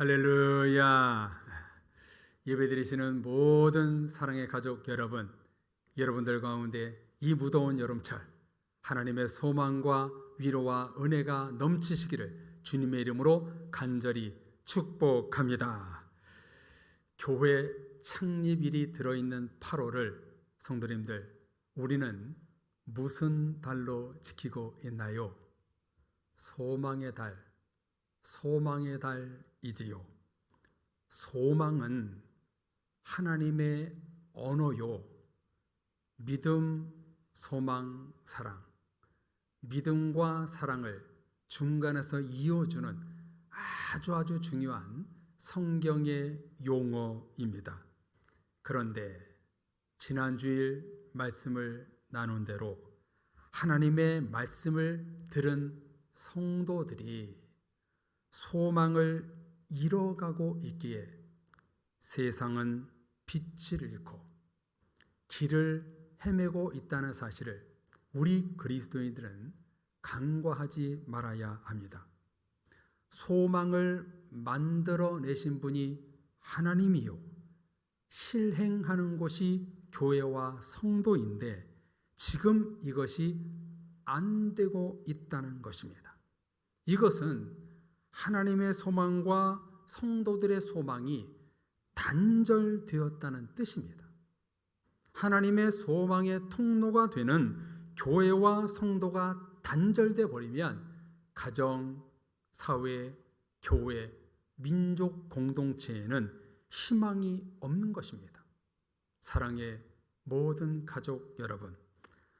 할렐루야. 예배드리시는 모든 사랑의 가족 여러분, 여러분들 가운데 이 무더운 여름철 하나님의 소망과 위로와 은혜가 넘치시기를 주님의 이름으로 간절히 축복합니다. 교회 창립일이 들어있는 8월을 성도님들, 우리는 무슨 달로 지키고 있나요? 소망의 달, 소망의 달이지요. 소망은 하나님의 언어요. 믿음, 소망, 사랑. 믿음과 사랑을 중간에서 이어주는 아주 중요한 성경의 용어입니다. 그런데 지난주일 말씀을 나눈 대로 하나님의 말씀을 들은 성도들이 소망을 잃어가고 있기에 세상은 빛을 잃고 길을 헤매고 있다는 사실을 우리 그리스도인들은 간과하지 말아야 합니다. 소망을 만들어내신 분이 하나님이요, 실행하는 곳이 교회와 성도인데 지금 이것이 안 되고 있다는 것입니다. 이것은 하나님의 소망과 성도들의 소망이 단절되었다는 뜻입니다. 하나님의 소망의 통로가 되는 교회와 성도가 단절돼 버리면 가정, 사회, 교회, 민족 공동체에는 희망이 없는 것입니다. 사랑의 모든 가족 여러분,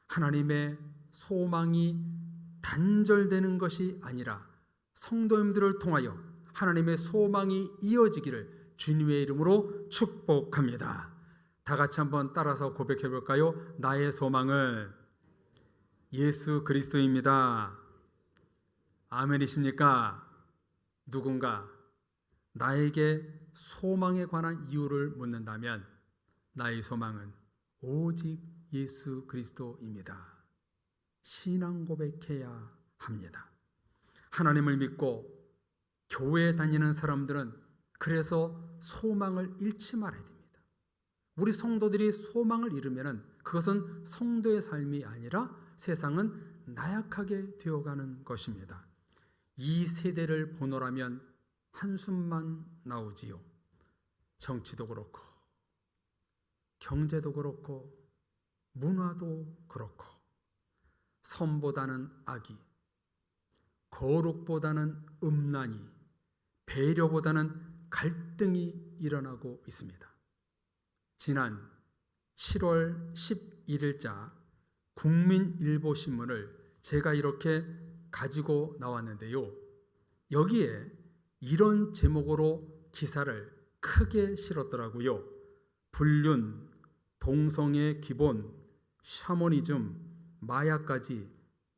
하나님의 소망이 단절되는 것이 아니라 성도님들을 통하여 하나님의 소망이 이어지기를 주님의 이름으로 축복합니다. 다 같이 한번 따라서 고백해 볼까요? 나의 소망은 예수 그리스도입니다. 아멘이십니까? 누군가 나에게 소망에 관한 이유를 묻는다면 나의 소망은 오직 예수 그리스도입니다. 신앙 고백해야 합니다. 하나님을 믿고 교회에 다니는 사람들은 그래서 소망을 잃지 말아야 됩니다. 우리 성도들이 소망을 잃으면 그것은 성도의 삶이 아니라 세상은 나약하게 되어가는 것입니다. 이 세대를 보노라면 한숨만 나오지요. 정치도 그렇고 경제도 그렇고 문화도 그렇고 선보다는 악이, 거룩보다는 음란이, 배려보다는 갈등이 일어나고 있습니다. 지난 7월 11일자 국민일보 신문을 제가 이렇게 가지고 나왔는데요. 여기에 이런 제목으로 기사를 크게 실었더라고요. 불륜, 동성애 기본, 샤머니즘, 마약까지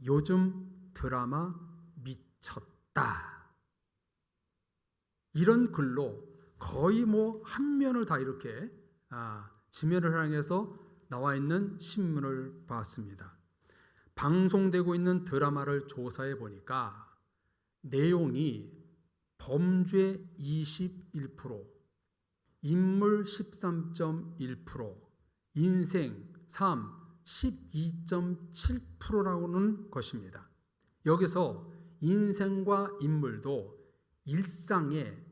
요즘 드라마 미쳤다. 이런 글로 거의 한 면을 다 이렇게 지면을 향해서 나와 있는 신문을 봤습니다. 방송되고 있는 드라마를 조사해 보니까 내용이 범죄 21%, 인물 13.1%, 인생, 삶 12.7%라는 것입니다. 여기서 인생과 인물도 일상의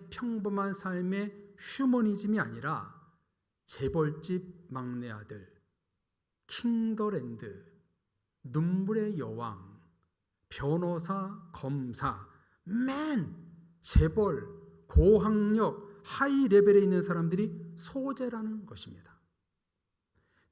평범한 삶의 휴머니즘이 아니라 재벌집 막내 아들, 킹더랜드, 눈물의 여왕, 변호사, 검사, 재벌, 고학력, 하이 레벨에 있는 사람들이 소재라는 것입니다.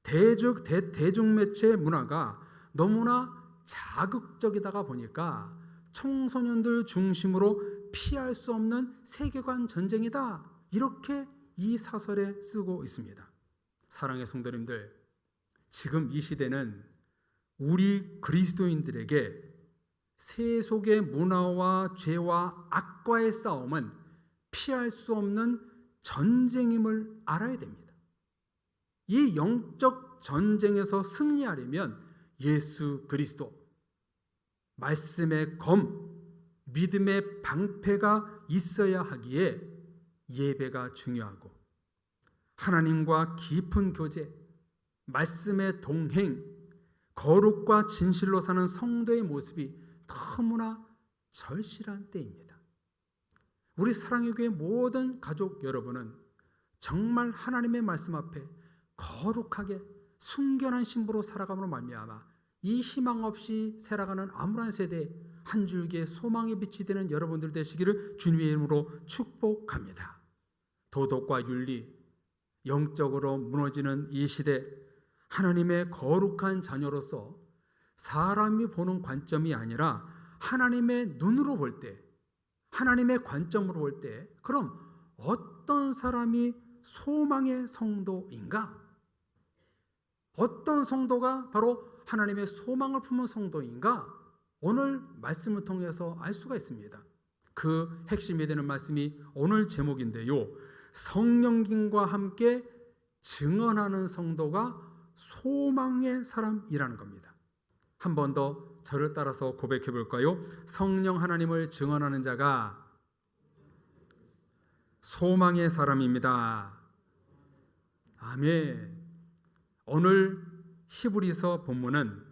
대중매체 문화가 너무나 자극적이다가 보니까 청소년들 중심으로 피할 수 없는 세계관 전쟁이다, 이렇게 이 사설에 쓰고 있습니다. 사랑의 성도님들, 지금 이 시대는 우리 그리스도인들에게 세속의 문화와 죄와 악과의 싸움은 피할 수 없는 전쟁임을 알아야 됩니다. 이 영적 전쟁에서 승리하려면 예수 그리스도, 말씀의 검, 믿음의 방패가 있어야 하기에 예배가 중요하고 하나님과 깊은 교제, 말씀의 동행, 거룩과 진실로 사는 성도의 모습이 너무나 절실한 때입니다. 우리 사랑의 교회 모든 가족 여러분은 정말 하나님의 말씀 앞에 거룩하게 순결한 신부로 살아감으로 말미암아 이 희망 없이 살아가는 암울한 세대에 한 줄기의 소망의 빛이 되는 여러분들 되시기를 주님의 이름으로 축복합니다. 도덕과 윤리, 영적으로 무너지는 이 시대, 하나님의 거룩한 자녀로서 사람이 보는 관점이 아니라 하나님의 눈으로 볼 때, 하나님의 관점으로 볼 때, 그럼 어떤 사람이 소망의 성도인가? 어떤 성도가 바로 하나님의 소망을 품은 성도인가? 오늘 말씀을 통해서 알 수가 있습니다. 그 핵심이 되는 말씀이 오늘 제목인데요, 성령님과 함께 증언하는 성도가 소망의 사람이라는 겁니다. 한 번 더 저를 따라서 고백해 볼까요? 성령 하나님을 증언하는 자가 소망의 사람입니다. 아멘. 오늘 히브리서 본문은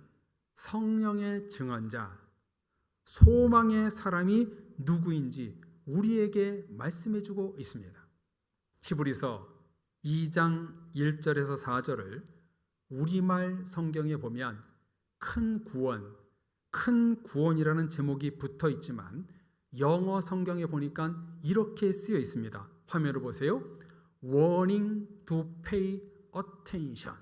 성령의 증언자, 소망의 사람이 누구인지 우리에게 말씀해 주고 있습니다. 히브리서 2장 1절에서 4절을 우리말 성경에 보면 큰 구원이라는 제목이 붙어 있지만 영어 성경에 보니까 이렇게 쓰여 있습니다. 화면을 보세요. Warning to pay attention.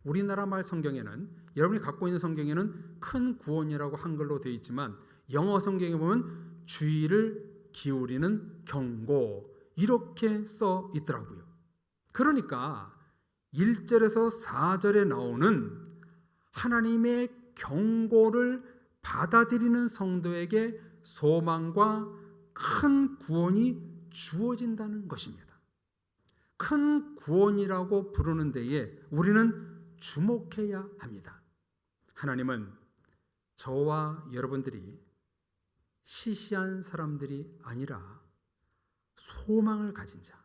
우리나라 말 성경에는, 여러분이 갖고 있는 성경에는 큰 구원이라고 한글로 되어 있지만 영어 성경에 보면 주의를 기울이는 경고, 이렇게 써 있더라고요. 그러니까 1절에서 4절에 나오는 하나님의 경고를 받아들이는 성도에게 소망과 큰 구원이 주어진다는 것입니다. 큰 구원이라고 부르는 데에 우리는 주목해야 합니다. 하나님은 저와 여러분들이 시시한 사람들이 아니라 소망을 가진 자,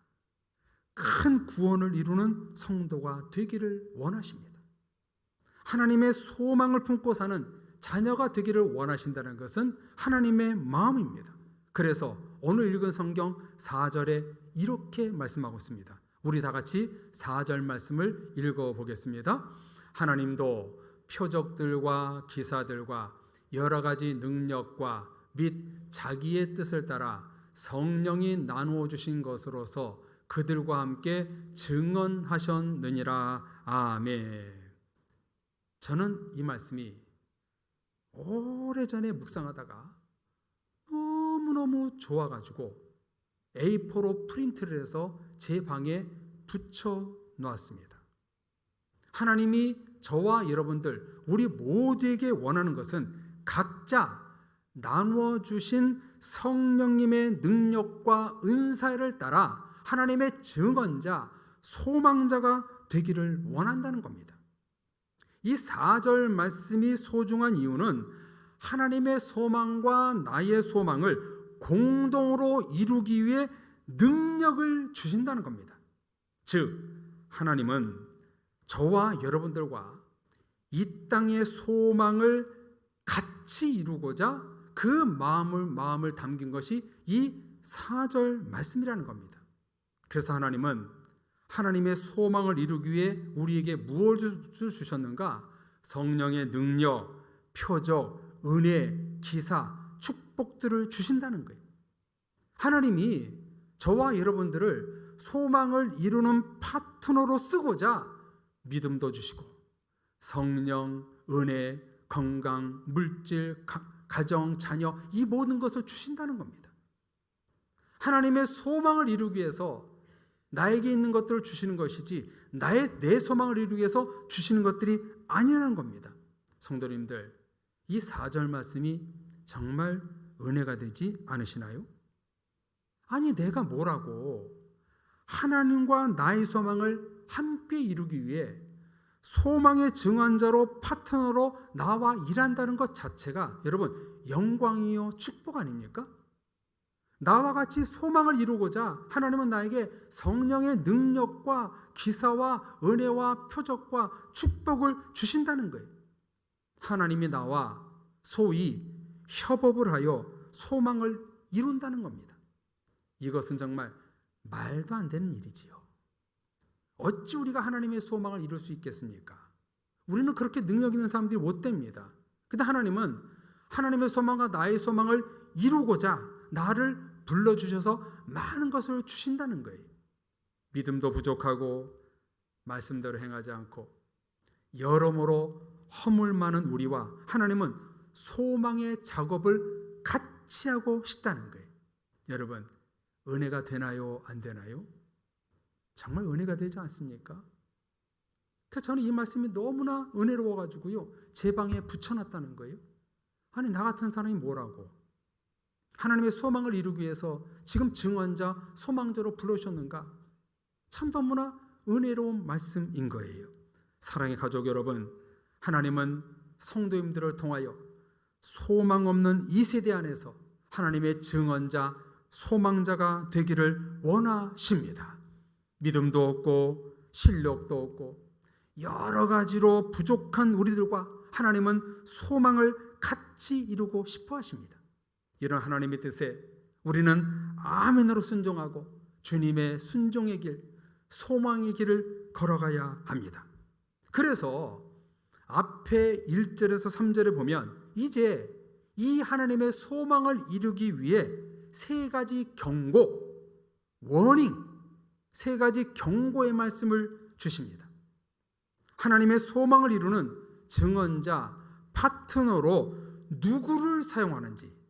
큰 구원을 이루는 성도가 되기를 원하십니다. 하나님의 소망을 품고 사는 자녀가 되기를 원하신다는 것은 하나님의 마음입니다. 그래서 오늘 읽은 성경 4절에 이렇게 말씀하고 있습니다. 우리 다 같이 4절 말씀을 읽어보겠습니다. 하나님도 표적들과 기사들과 여러 가지 능력과 및 자기의 뜻을 따라 성령이 나누어 주신 것으로서 그들과 함께 증언하셨느니라. 아멘. 저는 이 말씀이 오래전에 묵상하다가 너무너무 좋아가지고 A4로 프린트를 해서 제 방에 붙여 놓았습니다. 하나님이 저와 여러분들, 우리 모두에게 원하는 것은 각자 나누어 주신 성령님의 능력과 은사를 따라 하나님의 증언자, 소망자가 되기를 원한다는 겁니다. 이 4절 말씀이 소중한 이유는 하나님의 소망과 나의 소망을 공동으로 이루기 위해 능력을 주신다는 겁니다. 즉, 하나님은 저와 여러분들과 이 땅의 소망을 같이 이루고자 그 마음을 담긴 것이 이 4절 말씀이라는 겁니다. 그래서 하나님은 하나님의 소망을 이루기 위해 우리에게 무엇을 주셨는가? 성령의 능력, 표적, 은혜, 기사, 축복들을 주신다는 거예요. 하나님이 저와 여러분들을 소망을 이루는 파트너로 쓰고자 믿음도 주시고 성령, 은혜, 건강, 물질, 가정, 자녀, 이 모든 것을 주신다는 겁니다. 하나님의 소망을 이루기 위해서 나에게 있는 것들을 주시는 것이지 내 소망을 이루기 위해서 주시는 것들이 아니라는 겁니다. 성도님들, 이 4절 말씀이 정말 은혜가 되지 않으시나요? 아니, 내가 뭐라고 하나님과 나의 소망을 함께 이루기 위해 소망의 증언자로 파트너로 나와 일한다는 것 자체가 여러분 영광이요 축복 아닙니까? 나와 같이 소망을 이루고자 하나님은 나에게 성령의 능력과 기사와 은혜와 표적과 축복을 주신다는 거예요. 하나님이 나와 소위 협업을 하여 소망을 이룬다는 겁니다. 이것은 정말 말도 안 되는 일이지요. 어찌 우리가 하나님의 소망을 이룰 수 있겠습니까? 우리는 그렇게 능력 있는 사람들이 못 됩니다. 근데 하나님은 하나님의 소망과 나의 소망을 이루고자 나를 불러주셔서 많은 것을 주신다는 거예요. 믿음도 부족하고 말씀대로 행하지 않고 여러모로 허물 많은 우리와 하나님은 소망의 작업을 같이 하고 싶다는 거예요. 여러분, 은혜가 되나요? 안 되나요? 정말 은혜가 되지 않습니까? 그래서 저는 이 말씀이 너무나 은혜로워가지고요, 제 방에 붙여놨다는 거예요. 아니, 나 같은 사람이 뭐라고? 하나님의 소망을 이루기 위해서 지금 증언자, 소망자로 불러주셨는가? 참 너무나 은혜로운 말씀인 거예요. 사랑의 가족 여러분, 하나님은 성도님들을 통하여 소망 없는 이 세대 안에서 하나님의 증언자, 소망자가 되기를 원하십니다. 믿음도 없고 실력도 없고 여러 가지로 부족한 우리들과 하나님은 소망을 같이 이루고 싶어 하십니다. 이런 하나님의 뜻에 우리는 아멘으로 순종하고 주님의 순종의 길, 소망의 길을 걸어가야 합니다. 그래서 앞에 1절에서 3절에 보면 이제 이 하나님의 소망을 이루기 위해 세 가지 경고, 워닝, 세 가지 경고의 말씀을 주십니다. 하나님의 소망을 이루는 증언자, 파트너로 누구를 사용하는지,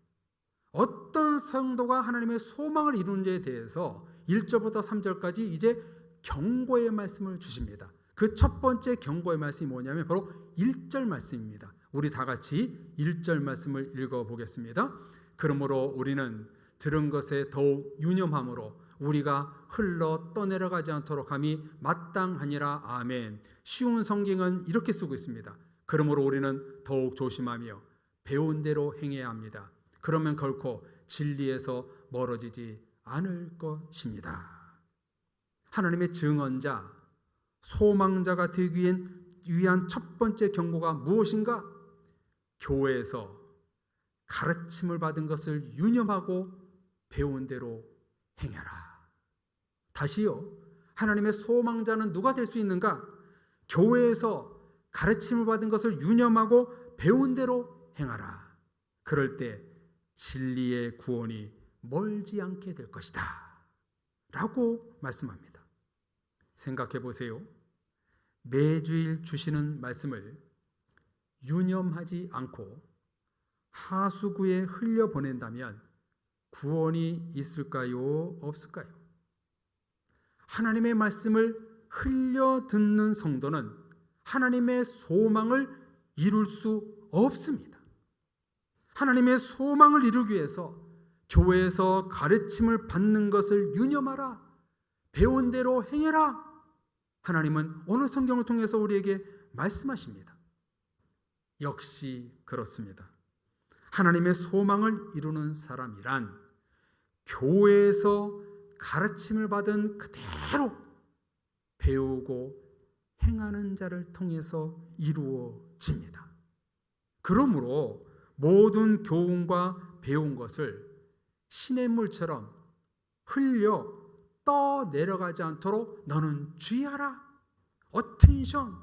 어떤 성도가 하나님의 소망을 이루는지에 대해서 1절부터 3절까지 이제 경고의 말씀을 주십니다. 그 첫 번째 경고의 말씀이 뭐냐면 바로 1절 말씀입니다. 우리 다 같이 1절 말씀을 읽어보겠습니다. 그러므로 우리는 들은 것에 더욱 유념함으로 우리가 흘러 떠내려가지 않도록 함이 마땅하니라. 아멘. 쉬운 성경은 이렇게 쓰고 있습니다. 그러므로 우리는 더욱 조심하며 배운 대로 행해야 합니다. 그러면 결코 진리에서 멀어지지 않을 것입니다. 하나님의 증언자, 소망자가 되기 위한 첫 번째 경고가 무엇인가? 교회에서 가르침을 받은 것을 유념하고 배운 대로 행해라. 다시요, 하나님의 소망자는 누가 될 수 있는가? 교회에서 가르침을 받은 것을 유념하고 배운 대로 행하라. 그럴 때 진리의 구원이 멀지 않게 될 것이다 라고 말씀합니다. 생각해 보세요. 매주일 주시는 말씀을 유념하지 않고 하수구에 흘려보낸다면 구원이 있을까요? 없을까요? 하나님의 말씀을 흘려 듣는 성도는 하나님의 소망을 이룰 수 없습니다. 하나님의 소망을 이루기 위해서 교회에서 가르침을 받는 것을 유념하라, 배운 대로 행해라. 하나님은 오늘 성경을 통해서 우리에게 말씀하십니다. 역시 그렇습니다. 하나님의 소망을 이루는 사람이란 교회에서 가르침을 받은 그대로 배우고 행하는 자를 통해서 이루어집니다. 그러므로 모든 교훈과 배운 것을 시냇물처럼 흘려 떠내려가지 않도록 너는 주의하라. 어텐션,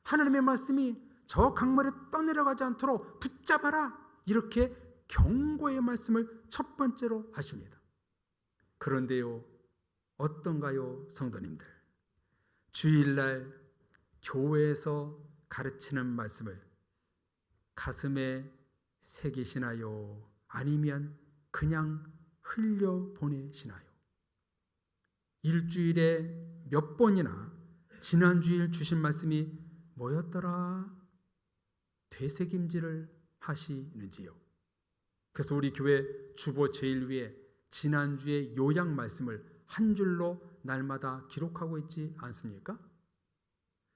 하나님의 말씀이 저 강물에 떠내려가지 않도록 붙잡아라. 이렇게 경고의 말씀을 첫 번째로 하십니다. 그런데요, 어떤가요, 성도님들? 주일날 교회에서 가르치는 말씀을 가슴에 새기시나요? 아니면 그냥 흘려보내시나요? 일주일에 몇 번이나 지난주일 주신 말씀이 뭐였더라? 되새김질을 하시는지요? 그래서 우리 교회 주보 제일 위에 지난주의 요약 말씀을 한 줄로 날마다 기록하고 있지 않습니까?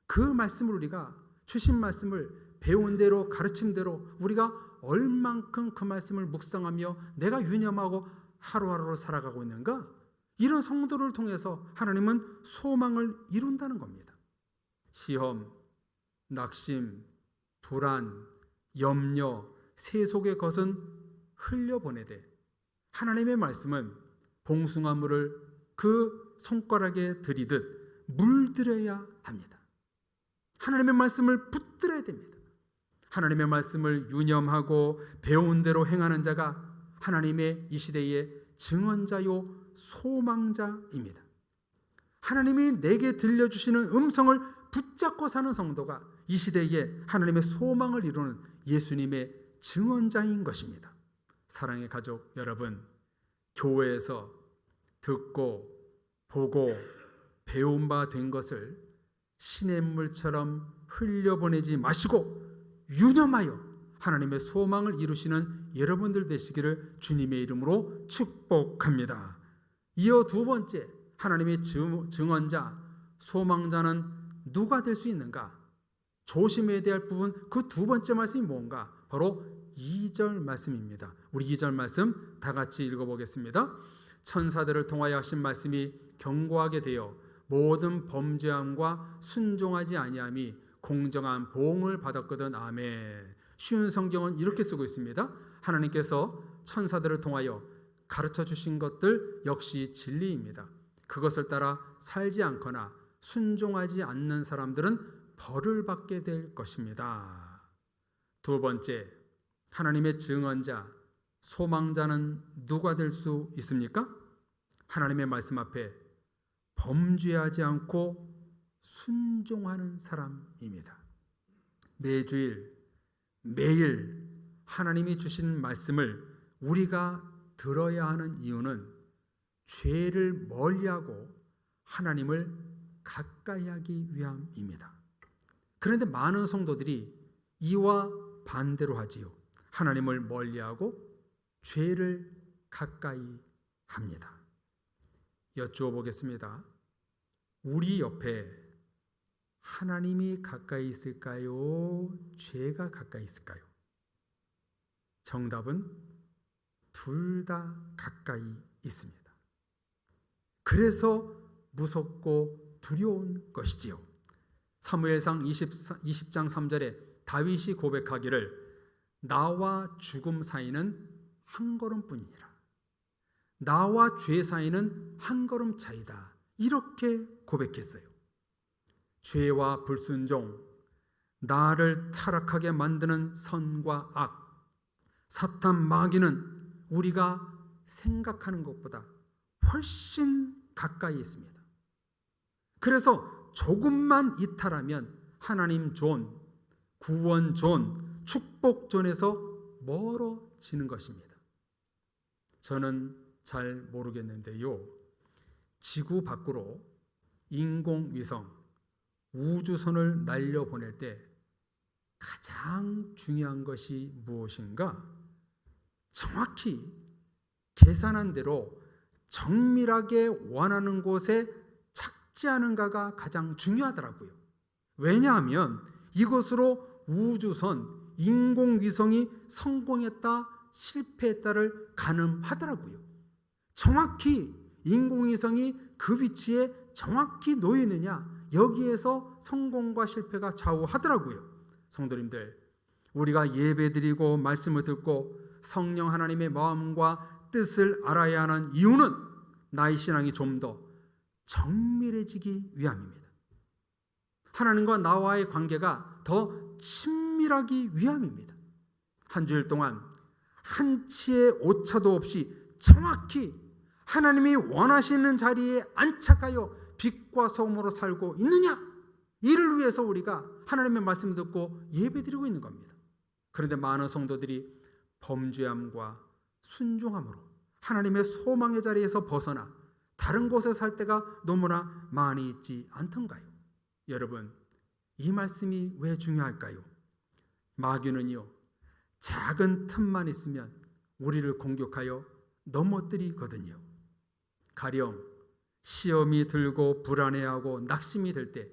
그 말씀을 우리가 주신 말씀을 배운 대로 가르친 대로 우리가 얼만큼 그 말씀을 묵상하며 내가 유념하고 하루하루를 살아가고 있는가? 이런 성도를 통해서 하나님은 소망을 이룬다는 겁니다. 시험, 낙심, 불안, 염려, 세속의 것은 흘려보내되 하나님의 말씀은 봉숭아물을 그 손가락에 들이듯 물들여야 합니다. 하나님의 말씀을 붙들어야 됩니다. 하나님의 말씀을 유념하고 배운 대로 행하는 자가 하나님의 이 시대의 증언자요 소망자입니다. 하나님이 내게 들려주시는 음성을 붙잡고 사는 성도가 이 시대에 하나님의 소망을 이루는 예수님의 증언자인 것입니다. 사랑의 가족 여러분, 교회에서 듣고 보고 배운 바 된 것을 시냇물처럼 흘려보내지 마시고 유념하여 하나님의 소망을 이루시는 여러분들 되시기를 주님의 이름으로 축복합니다. 이어 두 번째, 하나님의 증언자, 소망자는 누가 될 수 있는가? 조심해야 될 부분, 그 두 번째 말씀이 뭔가? 바로 2절 말씀입니다. 우리 2절 말씀 다 같이 읽어보겠습니다. 천사들을 통하여 하신 말씀이 견고하게 되어 모든 범죄함과 순종하지 아니함이 공정한 보응을 받았거든. 아멘. 쉬운 성경은 이렇게 쓰고 있습니다. 하나님께서 천사들을 통하여 가르쳐 주신 것들 역시 진리입니다. 그것을 따라 살지 않거나 순종하지 않는 사람들은 벌을 받게 될 것입니다. 두 번째, 하나님의 증언자, 소망자는 누가 될 수 있습니까? 하나님의 말씀 앞에 범죄하지 않고 순종하는 사람입니다. 매주일, 매일 하나님이 주신 말씀을 우리가 들어야 하는 이유는 죄를 멀리하고 하나님을 가까이 하기 위함입니다. 그런데 많은 성도들이 이와 반대로 하지요. 하나님을 멀리하고 죄를 가까이 합니다. 여쭈어 보겠습니다. 우리 옆에 하나님이 가까이 있을까요? 죄가 가까이 있을까요? 정답은 둘 다 가까이 있습니다. 그래서 무섭고 두려운 것이지요. 사무엘상 20장 3절에 다윗이 고백하기를 나와 죽음 사이는 한 걸음뿐이니라. 나와 죄 사이는 한 걸음 차이다. 이렇게 고백했어요. 죄와 불순종, 나를 타락하게 만드는 선과 악, 사탄 마귀는 우리가 생각하는 것보다 훨씬 가까이 있습니다. 그래서 조금만 이탈하면 하나님 존, 구원 존, 축복 존에서 멀어지는 것입니다. 저는 잘 모르겠는데요, 지구 밖으로 인공위성, 우주선을 날려보낼 때 가장 중요한 것이 무엇인가? 정확히 계산한 대로 정밀하게 원하는 곳에 착지하는가가 가장 중요하더라고요. 왜냐하면 이것으로 우주선, 인공위성이 성공했다, 실패했다를 가늠하더라고요. 정확히 인공위성이 그 위치에 정확히 놓이느냐, 여기에서 성공과 실패가 좌우하더라고요. 성도님들, 우리가 예배드리고 말씀을 듣고 성령 하나님의 마음과 뜻을 알아야 하는 이유는 나의 신앙이 좀 더 정밀해지기 위함입니다. 하나님과 나와의 관계가 더 친밀하기 위함입니다. 한 주일 동안 한치의 오차도 없이 정확히 하나님이 원하시는 자리에 안착하여 빛과 소금으로 살고 있느냐, 이를 위해서 우리가 하나님의 말씀 듣고 예배드리고 있는 겁니다. 그런데 많은 성도들이 범죄함과 순종함으로 하나님의 소망의 자리에서 벗어나 다른 곳에 살 때가 너무나 많이 있지 않던가요? 여러분, 이 말씀이 왜 중요할까요? 마귀는요, 작은 틈만 있으면 우리를 공격하여 넘어뜨리거든요. 가령 시험이 들고 불안해하고 낙심이 될 때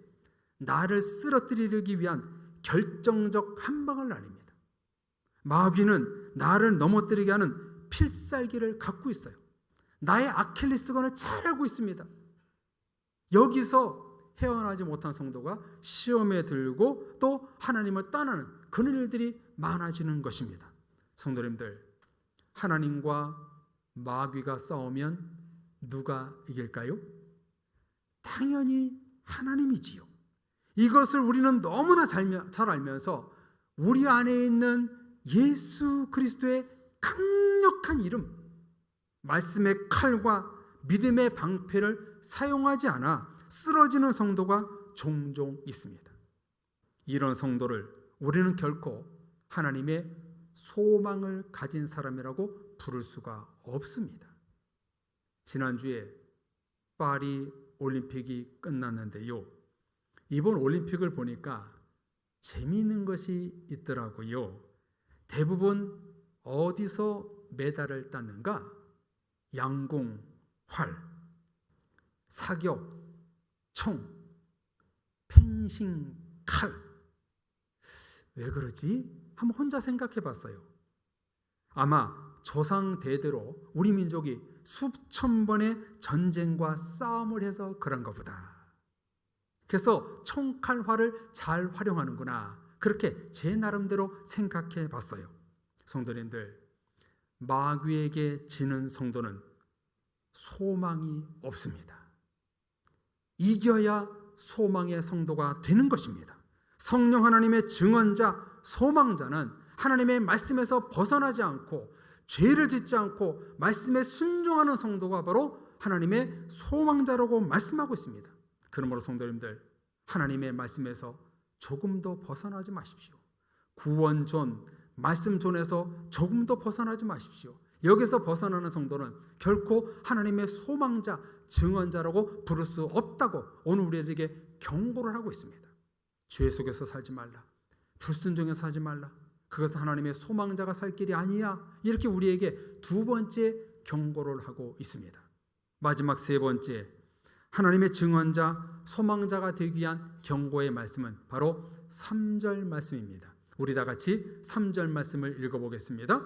나를 쓰러뜨리기 위한 결정적 한 방을 날립니다. 마귀는 나를 넘어뜨리게 하는 필살기를 갖고 있어요. 나의 아킬레스건을 잘 알고 있습니다. 여기서 헤어나지 못한 성도가 시험에 들고 또 하나님을 떠나는 그런 일들이 많아지는 것입니다. 성도님들, 하나님과 마귀가 싸우면 누가 이길까요? 당연히 하나님이지요. 이것을 우리는 너무나 잘 알면서 우리 안에 있는 예수 그리스도의 강력한 이름, 말씀의 칼과 믿음의 방패를 사용하지 않아 쓰러지는 성도가 종종 있습니다. 이런 성도를 우리는 결코 하나님의 소망을 가진 사람이라고 부를 수가 없습니다. 지난주에 파리 올림픽이 끝났는데요. 이번 올림픽을 보니까 재미있는 것이 있더라고요. 대부분 어디서 메달을 땄는가? 양궁, 활, 사격, 총, 펜싱, 칼. 왜 그러지? 한번 혼자 생각해 봤어요. 아마 조상 대대로 우리 민족이 수천 번의 전쟁과 싸움을 해서 그런가 보다. 그래서 총칼활을 잘 활용하는구나. 그렇게 제 나름대로 생각해 봤어요. 성도님들, 마귀에게 지는 성도는 소망이 없습니다. 이겨야 소망의 성도가 되는 것입니다. 성령 하나님의 증언자, 소망자는 하나님의 말씀에서 벗어나지 않고 죄를 짓지 않고 말씀에 순종하는 성도가 바로 하나님의 소망자라고 말씀하고 있습니다. 그러므로 성도님들, 하나님의 말씀에서 조금도 벗어나지 마십시오. 구원존, 말씀존에서 조금도 벗어나지 마십시오. 여기서 벗어나는 성도는 결코 하나님의 소망자, 증언자라고 부를 수 없다고 오늘 우리에게 경고를 하고 있습니다. 죄 속에서 살지 말라. 불순종에서 살지 말라. 그것은 하나님의 소망자가 살 길이 아니야. 이렇게 우리에게 두 번째 경고를 하고 있습니다. 마지막 세 번째, 하나님의 증언자, 소망자가 되기 위한 경고의 말씀은 바로 3절 말씀입니다. 우리 다 같이 3절 말씀을 읽어보겠습니다.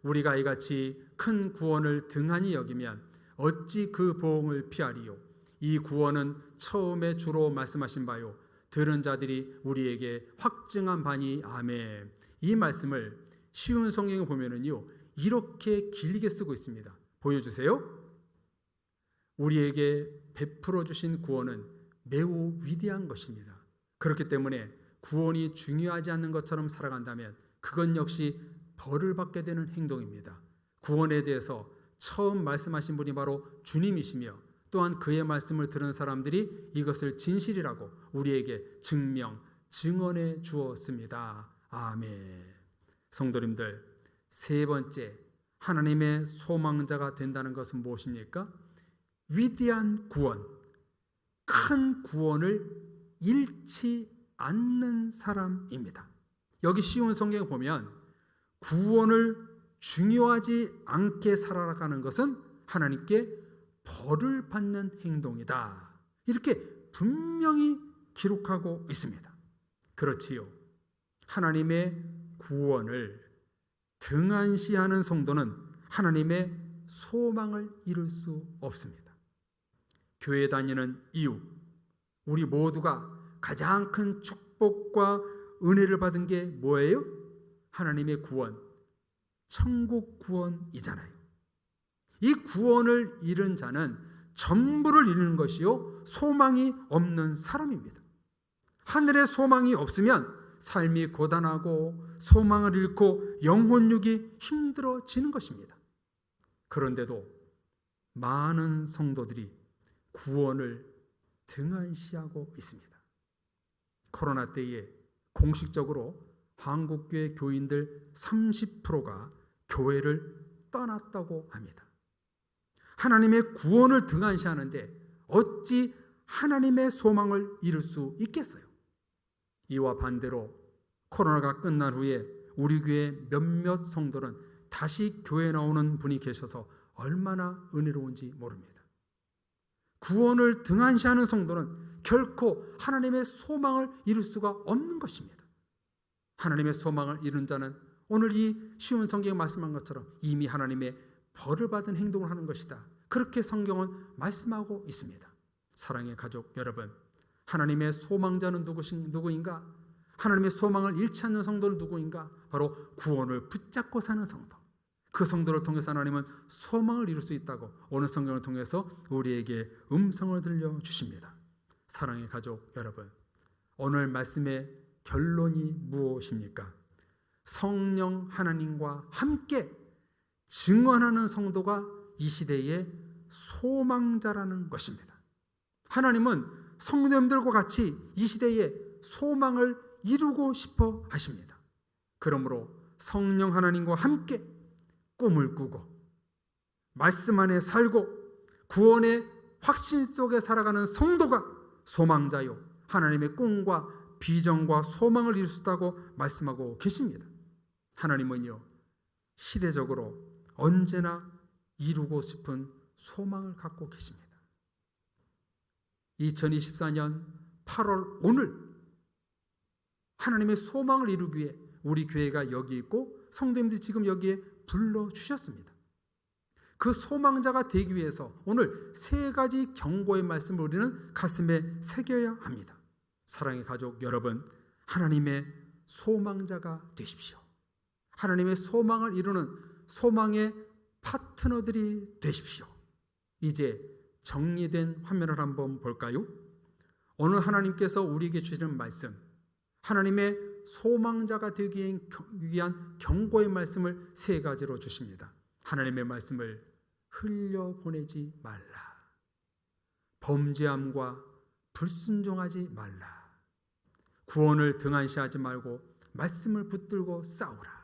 우리가 이같이 큰 구원을 등한히 여기면 어찌 그 보응을 피하리요. 이 구원은 처음에 주로 말씀하신 바요. 들은 자들이 우리에게 확증한 바니. 아멘. 이 말씀을 쉬운 성경에 보면은요, 이렇게 길게 쓰고 있습니다. 보여주세요. 우리에게 베풀어 주신 구원은 매우 위대한 것입니다. 그렇기 때문에 구원이 중요하지 않는 것처럼 살아간다면 그건 역시 벌을 받게 되는 행동입니다. 구원에 대해서 처음 말씀하신 분이 바로 주님이시며 또한 그의 말씀을 들은 사람들이 이것을 진실이라고 우리에게 증언해 주었습니다. 아멘. 성도님들, 세 번째, 하나님의 소망자가 된다는 것은 무엇입니까? 위대한 구원, 큰 구원을 잃지 않는 사람입니다. 여기 쉬운 성경에 보면 구원을 중요하지 않게 살아가는 것은 하나님께 벌을 받는 행동이다. 이렇게 분명히 기록하고 있습니다. 그렇지요. 하나님의 구원을 등한시하는 성도는 하나님의 소망을 이룰 수 없습니다. 교회 다니는 이유, 우리 모두가 가장 큰 축복과 은혜를 받은 게 뭐예요? 하나님의 구원, 천국 구원이잖아요. 이 구원을 잃은 자는 전부를 잃는 것이요, 소망이 없는 사람입니다. 하늘에 소망이 없으면 삶이 고단하고 소망을 잃고 영혼육이 힘들어지는 것입니다. 그런데도 많은 성도들이 구원을 등한시하고 있습니다. 코로나 때에 공식적으로 한국교회 교인들 30%가 교회를 떠났다고 합니다. 하나님의 구원을 등한시하는데 어찌 하나님의 소망을 이룰 수 있겠어요? 이와 반대로 코로나가 끝난 후에 우리 교회 몇몇 성도는 다시 교회에 나오는 분이 계셔서 얼마나 은혜로운지 모릅니다. 구원을 등한시하는 성도는 결코 하나님의 소망을 이룰 수가 없는 것입니다. 하나님의 소망을 이룬 자는 오늘 이 쉬운 성경에 말씀한 것처럼 이미 하나님의 벌을 받은 행동을 하는 것이다. 그렇게 성경은 말씀하고 있습니다. 사랑의 가족 여러분, 하나님의 소망자는 누구인가? 하나님의 소망을 잃지 않는 성도는 누구인가? 바로 구원을 붙잡고 사는 성도. 그 성도를 통해서 하나님은 소망을 이룰 수 있다고 오늘 성경을 통해서 우리에게 음성을 들려주십니다. 사랑의 가족 여러분, 오늘 말씀의 결론이 무엇입니까? 성령 하나님과 함께 증언하는 성도가 이 시대의 소망자라는 것입니다. 하나님은 성도님들과 같이 이 시대에 소망을 이루고 싶어 하십니다. 그러므로 성령 하나님과 함께 꿈을 꾸고 말씀 안에 살고 구원의 확신 속에 살아가는 성도가 소망자요, 하나님의 꿈과 비전과 소망을 이룰 수 있다고 말씀하고 계십니다. 하나님은요, 시대적으로 언제나 이루고 싶은 소망을 갖고 계십니다. 2024년 8월 오늘 하나님의 소망을 이루기 위해 우리 교회가 여기 있고 성도님들이 지금 여기에 불러주셨습니다. 그 소망자가 되기 위해서 오늘 세 가지 경고의 말씀을 우리는 가슴에 새겨야 합니다. 사랑의 가족 여러분, 하나님의 소망자가 되십시오. 하나님의 소망을 이루는 소망의 파트너들이 되십시오. 이제 정리된 화면을 한번 볼까요? 오늘 하나님께서 우리에게 주시는 말씀, 하나님의 소망자가 되기 위한 경고의 말씀을 세 가지로 주십니다. 하나님의 말씀을 흘려보내지 말라. 범죄함과 불순종하지 말라. 구원을 등한시하지 말고 말씀을 붙들고 싸우라.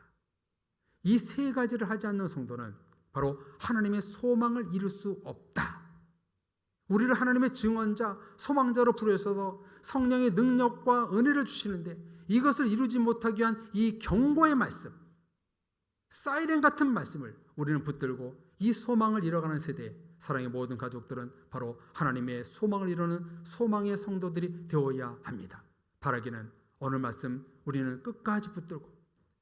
이 세 가지를 하지 않는 성도는 바로 하나님의 소망을 이룰 수 없다. 우리를 하나님의 증언자, 소망자로 부르셔서 성령의 능력과 은혜를 주시는데 이것을 이루지 못하기 위한 이 경고의 말씀, 사이렌 같은 말씀을 우리는 붙들고 이 소망을 이뤄가는 세대에 사랑의 모든 가족들은 바로 하나님의 소망을 이루는 소망의 성도들이 되어야 합니다. 바라기는 오늘 말씀 우리는 끝까지 붙들고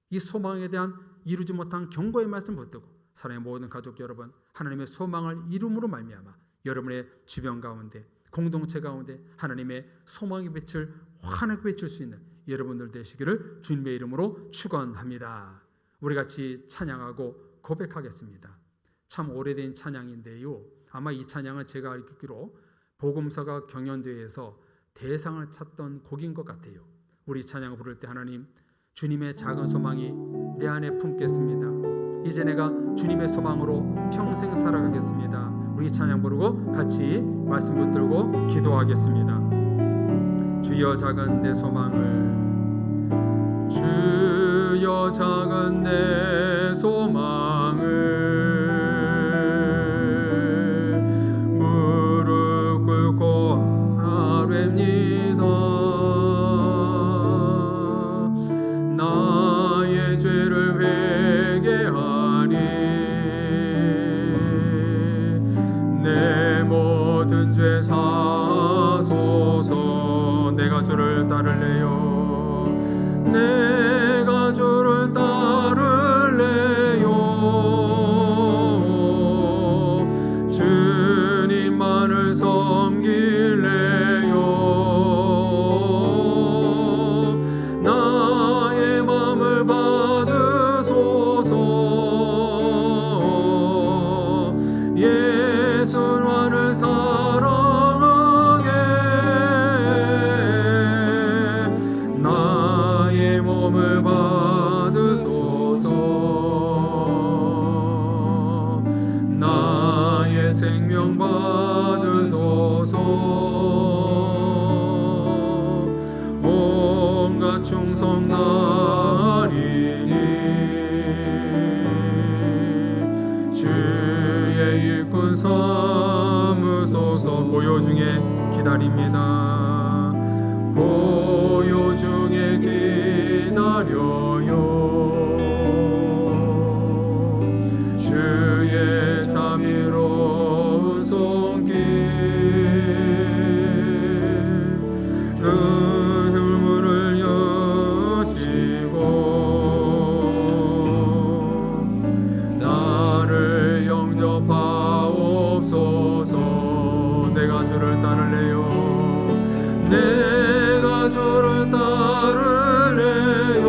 이 소망에 대한 이루지 못한 경고의 말씀 붙들고 사랑의 모든 가족 여러분, 하나님의 소망을 이룸으로 말미암아 여러분의 주변 가운데 공동체 가운데 하나님의 소망의 빛을 환하게 비출 수 있는 여러분들 되시기를 주님의 이름으로 축원합니다. 우리 같이 찬양하고 고백하겠습니다. 참 오래된 찬양인데요, 아마 이 찬양은 제가 알기로 복음서가 경연대회에서 대상을 찾던 곡인 것 같아요. 우리 찬양을 부를 때 하나님, 주님의 작은 소망이 내 안에 품겠습니다. 이제 내가 주님의 소망으로 평생 살아가겠습니다. 우리 찬양 부르고 같이 말씀 붙들고 기도하겠습니다. 주여 작은 내 소망을, 주여 작은 내 소망을 무릎 꿇고 아뢰옵니다. 나의 죄를 회개하니 내 모든 죄 사소서. 내가 주를 따를래요. 내가 주를 따를래요. 주님만을 섬길래요. 나의 마음을 받으소서. 예수만을 사랑하게 나의 몸을 받으소서. 나의 생명 받으소서. 온갖 충성 나리니 주의 일꾼 삼으소서. 고요 중에 기다립니다. 고요 중에 기다려요. 주의 자비로운 손길 문을 여시고 나를 영접하옵소서. 내가 주를 따를래요. 내가 주를 따를래요.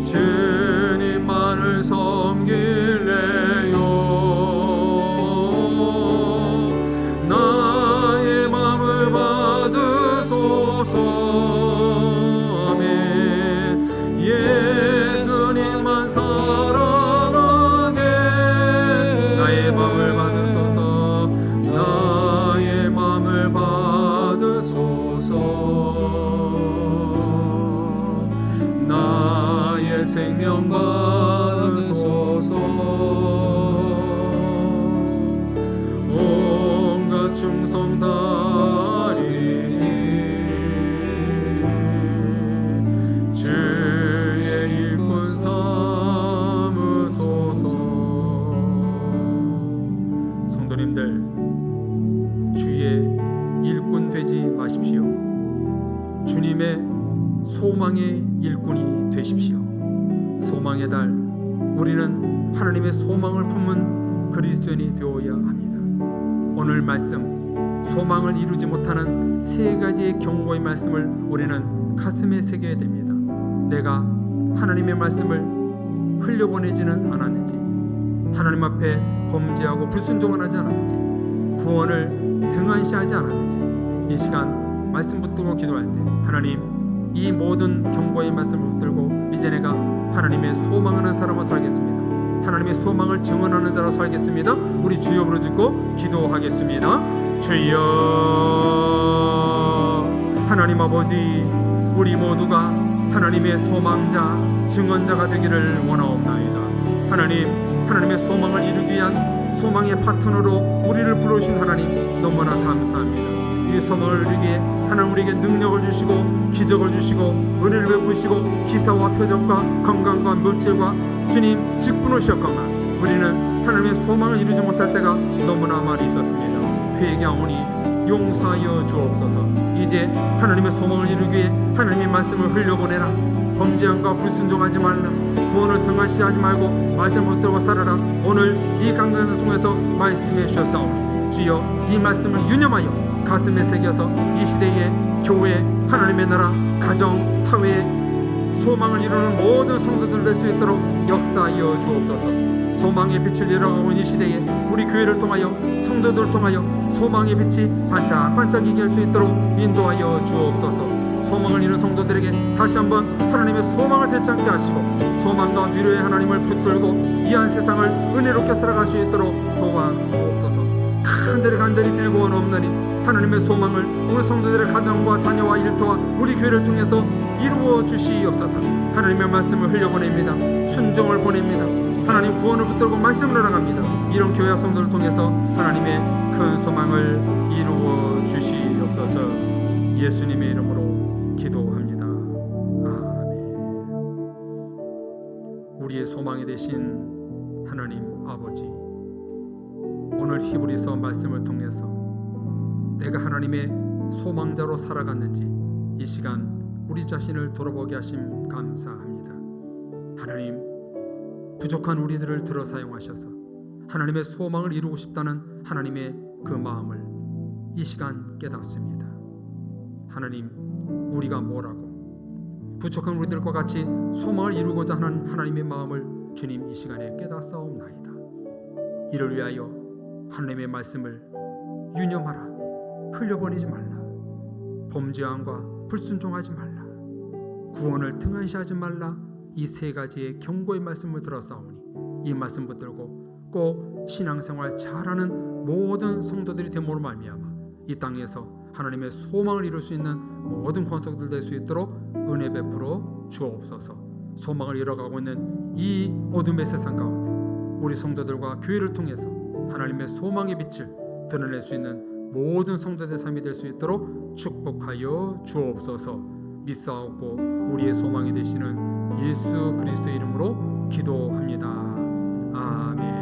주님만을 섬길래요. 나의 맘을 받으소서. 예수님만 사랑하게 나의 맘을 받으소서. 나의 맘을 받으소서. 나의 생명 받으소서. 온갖 충성 다리니 주의 일꾼 삼으소서. 성도님들, 주의 일꾼 되지 마십시오. 주님의 소망의 일꾼이 되십시오. 소망의 달, 우리는 하나님의 소망을 품은 그리스도인이 되어야 합니다. 오늘 말씀, 소망을 이루지 못하는 세 가지의 경고의 말씀을 우리는 가슴에 새겨야 됩니다. 내가 하나님의 말씀을 흘려보내지는 않았는지, 하나님 앞에 범죄하고 불순종을 하지 않았는지, 구원을 등한시하지 않았는지, 이 시간 말씀 붙들고 기도할 때 하나님, 이 모든 경고의 말씀을 붙들고 이제 내가 하나님의 소망하는 사람으로 살겠습니다. 하나님의 소망을 증언하는 자로 살겠습니다. 우리 주여 부르짖고 기도하겠습니다. 주여, 하나님 아버지, 우리 모두가 하나님의 소망자, 증언자가 되기를 원하옵나이다. 하나님, 하나님의 소망을 이루기 위한 소망의 파트너로 우리를 부르신 하나님, 너무나 감사합니다. 이 소망을 이루기에 하나님 우리에게 능력을 주시고 기적을 주시고 은혜를 베푸시고 기사와 표적과 건강과 물질과 주님 직분하셨건만 우리는 하나님의 소망을 이루지 못할 때가 너무나 많이 있었습니다. 회개하오니 용서하여 주옵소서. 이제 하나님의 소망을 이루기 위해 하나님의 말씀을 흘려보내라. 범죄함과 불순종하지 말라. 구원을 등한시하지 말고 말씀을 붙들고 살아라. 오늘 이 강단을 통해서 말씀해 주셨사오니 주여, 이 말씀을 유념하여 가슴에 새겨서 이 시대에 교회, 하나님의 나라, 가정, 사회에 소망을 이루는 모든 성도들 될 수 있도록 역사하여 주옵소서. 소망의 빛을 잃어가고 있는 이 시대에 우리 교회를 통하여, 성도들을 통하여 소망의 빛이 반짝반짝이게 할 수 있도록 인도하여 주옵소서. 소망을 잃은 성도들에게 다시 한번 하나님의 소망을 되찾게 하시고 소망과 위로의 하나님을 붙들고 이 한 세상을 은혜롭게 살아갈 수 있도록 도와주옵소서. 간절히 빌고 원하옵나니 하나님의 소망을 우리 성도들의 가정과 자녀와 일터와 우리 교회를 통해서 이루어 주시옵소서. 하나님의 말씀을 흘려보냅니다. 순종을 보냅니다. 하나님 구원을 붙들고 말씀을 나갑니다. 이런 교회 성도를 통해서 하나님의 큰 소망을 이루어 주시옵소서. 예수님의 이름으로 기도합니다. 아멘. 우리의 소망이 되신 하나님 아버지, 오늘 히브리서 말씀을 통해서 내가 하나님의 소망자로 살아갔는지 이 시간 우리 자신을 돌아보게 하심 감사합니다. 하나님, 부족한 우리들을 들어 사용하셔서 하나님의 소망을 이루고 싶다는 하나님의 그 마음을 이 시간 깨닫습니다. 하나님, 우리가 뭐라고 부족한 우리들과 같이 소망을 이루고자 하는 하나님의 마음을 주님 이 시간에 깨닫사옵나이다. 이를 위하여 하나님의 말씀을 유념하라. 흘려보내지 말라. 범죄함과 불순종하지 말라. 구원을 등한시하지 말라. 이 세 가지의 경고의 말씀을 들었사오니 이 말씀 붙들고 꼭 신앙생활 잘하는 모든 성도들이 됨으로 말미암아 이 땅에서 하나님의 소망을 이룰 수 있는 모든 권속들 될 수 있도록 은혜 베풀어 주옵소서. 소망을 잃어가고 있는 이 어둠의 세상 가운데 우리 성도들과 교회를 통해서 하나님의 소망의 빛을 드러낼 수 있는 모든 성도들의 삶이 될 수 있도록 축복하여 주옵소서. 믿사옵고 우리의 소망이 되시는 예수 그리스도의 이름으로 기도합니다. 아멘.